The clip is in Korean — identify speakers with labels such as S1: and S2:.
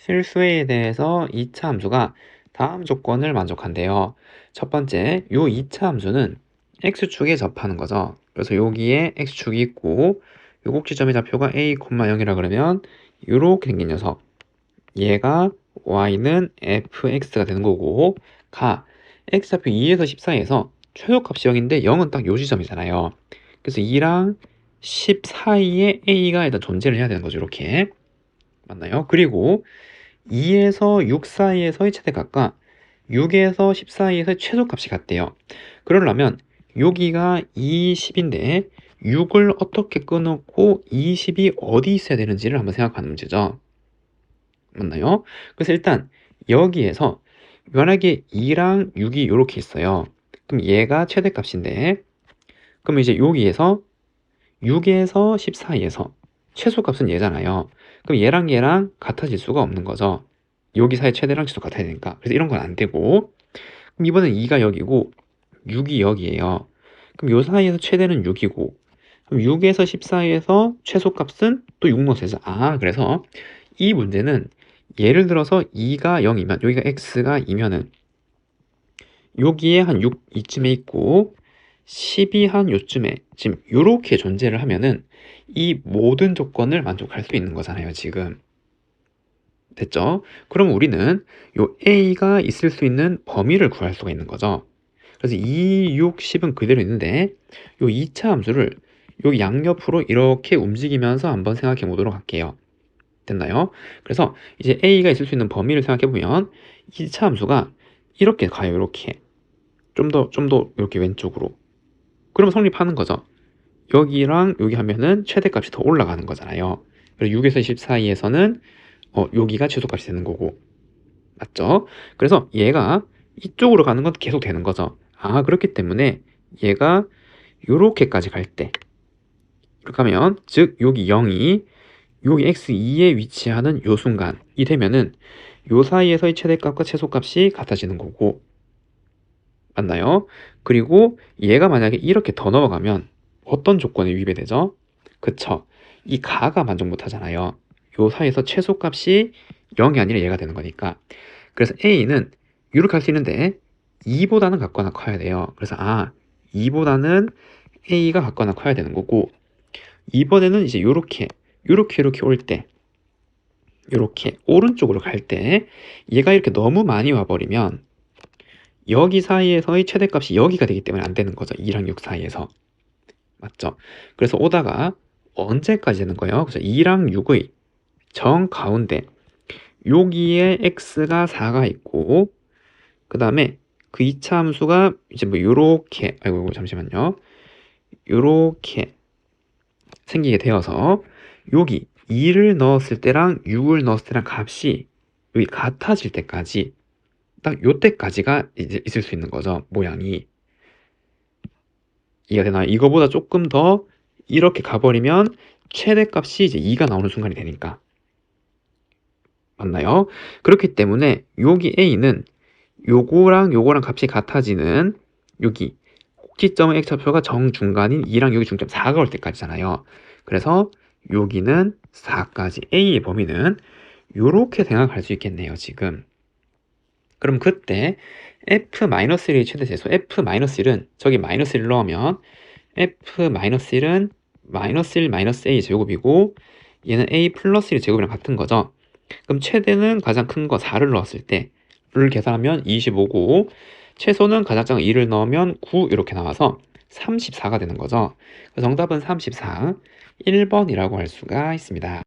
S1: 실수에 대해서 2차 함수가 다음 조건을 만족한대요. 첫 번째, 요 2차 함수는 x축에 접하는 거죠. 그래서 여기에 x축이 있고 요 꼭지점의 좌표가 a, 0이라 그러면 요렇게 생긴 녀석, 얘가 y는 fx가 되는 거고, x좌표 2에서 10 사이에서 최소값이 0인데 0은 딱 요 지점이잖아요. 그래서 2랑 10 사이에 a가 일단 존재를 해야 되는 거죠. 이렇게 맞나요? 그리고 2에서 6 사이에서의 최대값과 6에서 10 사이에서의 최소값이 같대요. 그러려면 여기가 2, 10인데 6을 어떻게 끊었고 2, 10이 어디 있어야 되는지를 한번 생각하는 문제죠. 맞나요? 그래서 일단 여기에서 만약에 2랑 6이 이렇게 있어요. 그럼 얘가 최대값인데, 그럼 이제 여기에서 6에서 10 사이에서 최소값은 얘잖아요. 그럼 얘랑 같아질 수가 없는 거죠. 여기 사이 최대랑 최소 같아야 되니까. 그래서 이런 건 안 되고, 그럼 이번엔 2가 여기고 6이 여기에요. 그럼 요 사이에서 최대는 6이고, 그럼 6에서 10 사이에서 최소값은 또 6 넣어서 그래서 이 문제는 예를 들어서 2가 0이면, 여기가 x가 2면은 여기에 한 6 이쯤에 있고 10이 한 요쯤에 지금 요렇게 존재를 하면은 이 모든 조건을 만족할 수 있는 거잖아요. 지금 됐죠? 그럼 우리는 요 a가 있을 수 있는 범위를 구할 수가 있는 거죠. 그래서 2, 6, 10은 그대로 있는데 요 2차 함수를 요 양옆으로 이렇게 움직이면서 한번 생각해 보도록 할게요. 됐나요? 그래서 이제 a가 있을 수 있는 범위를 생각해 보면 2차 함수가 이렇게 가요. 이렇게 좀 더 이렇게 왼쪽으로. 그러면 성립하는 거죠. 여기랑 여기 하면은 최대값이 더 올라가는 거잖아요. 그리고 6에서 10 사이에서는 여기가 최소값이 되는 거고. 맞죠? 그래서 얘가 이쪽으로 가는 건 계속 되는 거죠. 그렇기 때문에 얘가 요렇게까지 갈 때, 이렇게 하면, 즉 여기 0이 여기 x2에 위치하는 요 순간이 되면은 요 사이에서의 최대값과 최소값이 같아지는 거고. 맞나요? 그리고 얘가 만약에 이렇게 더 넘어가면 어떤 조건에 위배되죠? 그쵸? 이 가가 만족 못하잖아요. 요 사이에서 최소값이 0이 아니라 얘가 되는 거니까. 그래서 a는 이렇게 할 수 있는데 2보다는 같거나 커야 돼요. 그래서 2보다는 a가 같거나 커야 되는 거고, 이번에는 이제 요렇게 올 때, 요렇게 오른쪽으로 갈 때 얘가 이렇게 너무 많이 와버리면 여기 사이에서의 최대값이 여기가 되기 때문에 안 되는 거죠. 2랑 6 사이에서. 맞죠? 그래서 오다가 언제까지 되는 거예요? 그래서 2랑 6의 정 가운데 여기에 x가 4가 있고, 그 다음에 그 2차 함수가 이제 뭐 요렇게, 아이고 잠시만요, 요렇게 생기게 되어서 여기 2를 넣었을 때랑 6을 넣었을 때랑 값이 여기 같아질 때까지, 딱 요때까지가 이제 있을 수 있는 거죠. 모양이. 이해가 되나요? 이거보다 조금 더 이렇게 가버리면 최대값이 이제 2가 나오는 순간이 되니까. 맞나요? 그렇기 때문에 여기 a는 요거랑 값이 같아지는 여기 꼭지점의 x좌표가 정중간인 2랑 여기 중점 4가 올 때까지잖아요. 그래서 여기는 4까지, a의 범위는 요렇게 생각할 수 있겠네요. 지금. 그럼 그때 f-1의 최대재수 f-1은 저기 -1을 넣으면 f-1은 -1 a 제곱이고 얘는 a 플러스 1 제곱이랑 같은 거죠. 그럼 최대는 가장 큰 거 4를 넣었을 때를 계산하면 25고, 최소는 가장 작은 2를 넣으면 9 이렇게 나와서 34가 되는 거죠. 그래서 정답은 34, 1번이라고 할 수가 있습니다.